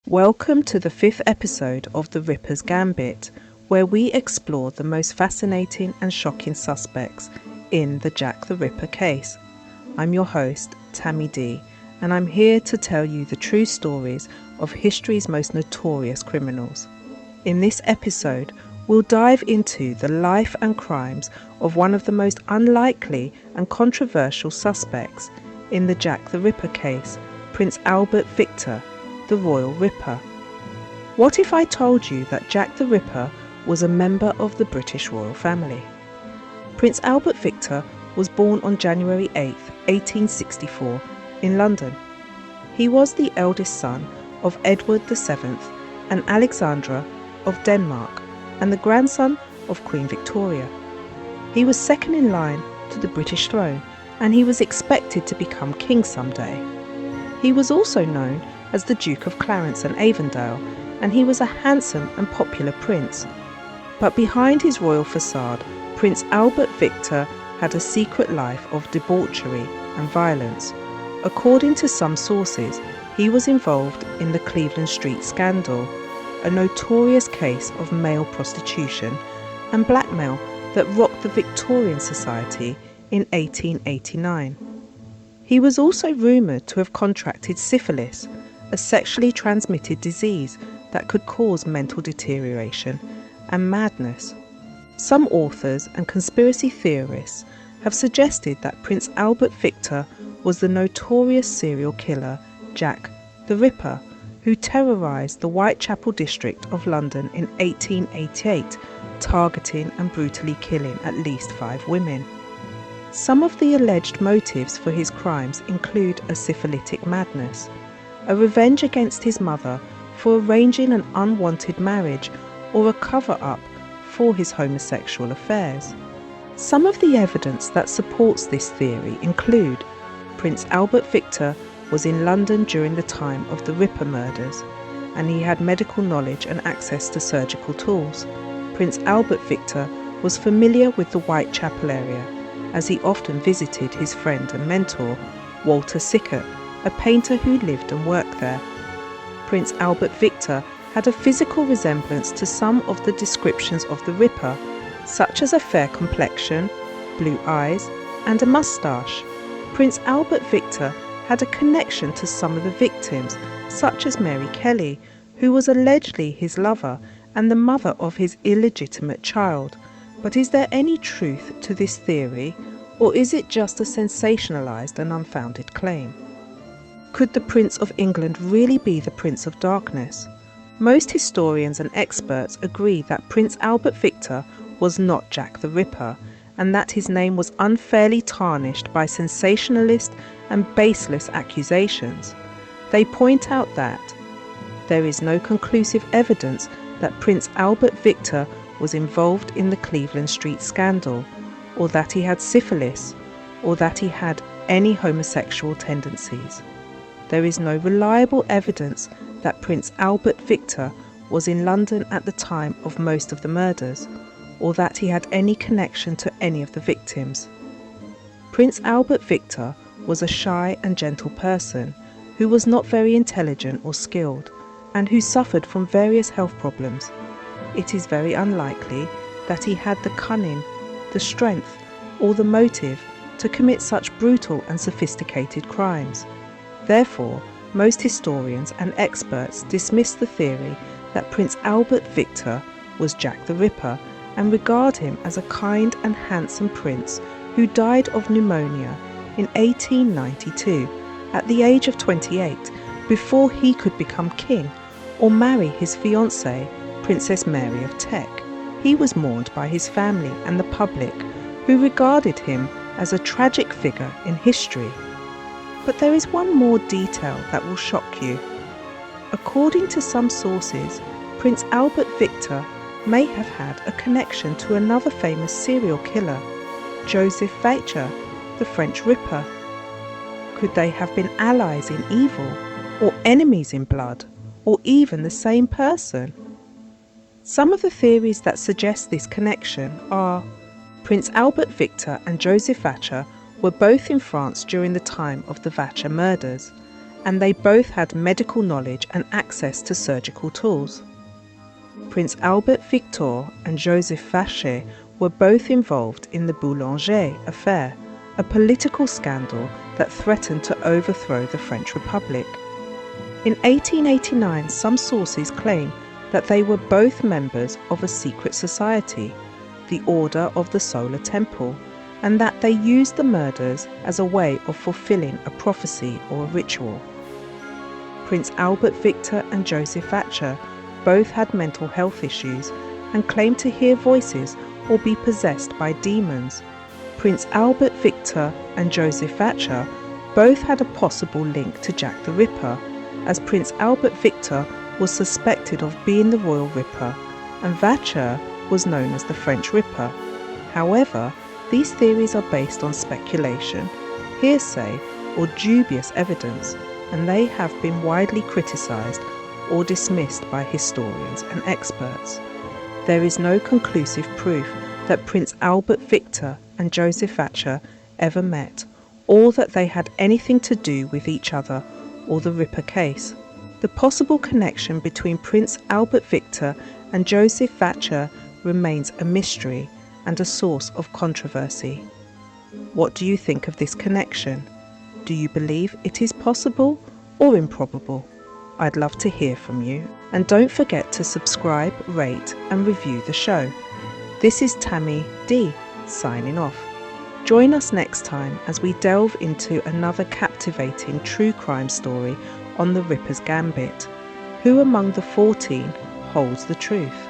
Welcome to the 5th episode of The Ripper's Gambit, where we explore the most fascinating and shocking suspects in the Jack the Ripper case. I'm your host, Tammy D, and I'm here to tell you the true stories of history's most notorious criminals. In this episode, we'll dive into the life and crimes of one of the most unlikely and controversial suspects in the Jack the Ripper case, Prince Albert Victor, the Royal Ripper. What if I told you that Jack the Ripper was a member of the British royal family? Prince Albert Victor was born on January 8, 1864, in London. He was the eldest son of Edward VII and Alexandra of Denmark, and the grandson of Queen Victoria. He was second in line to the British throne, and he was expected to become king someday. He was also known as the Duke of Clarence and Avondale, and he was a handsome and popular prince. But behind his royal facade, Prince Albert Victor had a secret life of debauchery and violence. According to some sources, he was involved in the Cleveland Street scandal, a notorious case of male prostitution and blackmail that rocked the Victorian society in 1889. He was also rumoured to have contracted syphilis, a sexually transmitted disease that could cause mental deterioration and madness. Some authors and conspiracy theorists have suggested that Prince Albert Victor was the notorious serial killer Jack the Ripper, who terrorised the Whitechapel district of London in 1888, targeting and brutally killing at least 5 women. Some of the alleged motives for his crimes include a syphilitic madness, a revenge against his mother for arranging an unwanted marriage, or a cover-up for his homosexual affairs. Some of the evidence that supports this theory include Prince Albert Victor was in London during the time of the Ripper murders, and he had medical knowledge and access to surgical tools. Prince Albert Victor was familiar with the Whitechapel area, as he often visited his friend and mentor, Walter Sickert, a painter who lived and worked there. Prince Albert Victor had a physical resemblance to some of the descriptions of the Ripper, such as a fair complexion, blue eyes, and a moustache. Prince Albert Victor had a connection to some of the victims, such as Mary Kelly, who was allegedly his lover and the mother of his illegitimate child. But is there any truth to this theory, or is it just a sensationalised and unfounded claim? Could the Prince of England really be the Prince of Darkness? Most historians and experts agree that Prince Albert Victor was not Jack the Ripper, and that his name was unfairly tarnished by sensationalist and baseless accusations. They point out that there is no conclusive evidence that Prince Albert Victor was involved in the Cleveland Street scandal, or that he had syphilis, or that he had any homosexual tendencies. There is no reliable evidence that Prince Albert Victor was in London at the time of most of the murders, or that he had any connection to any of the victims. Prince Albert Victor was a shy and gentle person who was not very intelligent or skilled, and who suffered from various health problems. It is very unlikely that he had the cunning, the strength, or the motive to commit such brutal and sophisticated crimes. Therefore, most historians and experts dismiss the theory that Prince Albert Victor was Jack the Ripper and regard him as a kind and handsome prince who died of pneumonia in 1892 at the age of 28, before he could become king or marry his fiancée, Princess Mary of Teck. He was mourned by his family and the public, who regarded him as a tragic figure in history. But there is one more detail that will shock you. According to some sources, Prince Albert Victor may have had a connection to another famous serial killer, Joseph Vacher, the French Ripper. Could they have been allies in evil, or enemies in blood, or even the same person? Some of the theories that suggest this connection are Prince Albert Victor and Joseph Vacher were both in France during the time of the Vacher murders, and they both had medical knowledge and access to surgical tools. Prince Albert Victor and Joseph Vacher were both involved in the Boulanger affair, a political scandal that threatened to overthrow the French Republic. In 1889, some sources claim that they were both members of a secret society, the Order of the Solar Temple, and that they used the murders as a way of fulfilling a prophecy or a ritual. Prince Albert Victor and Joseph Vacher both had mental health issues and claimed to hear voices or be possessed by demons. Prince Albert Victor and Joseph Vacher both had a possible link to Jack the Ripper, as Prince Albert Victor was suspected of being the Royal Ripper and Vacher was known as the French Ripper. However, these theories are based on speculation, hearsay or dubious evidence, and they have been widely criticised or dismissed by historians and experts. There is no conclusive proof that Prince Albert Victor and Joseph Vacher ever met, or that they had anything to do with each other or the Ripper case. The possible connection between Prince Albert Victor and Joseph Vacher remains a mystery and a source of controversy. What do you think of this connection? Do you believe it is possible or improbable? I'd love to hear from you. And don't forget to subscribe, rate and review the show. This is Tammy D signing off. Join us next time as we delve into another captivating true crime story on the Ripper's Gambit. Who among the 14 holds the truth?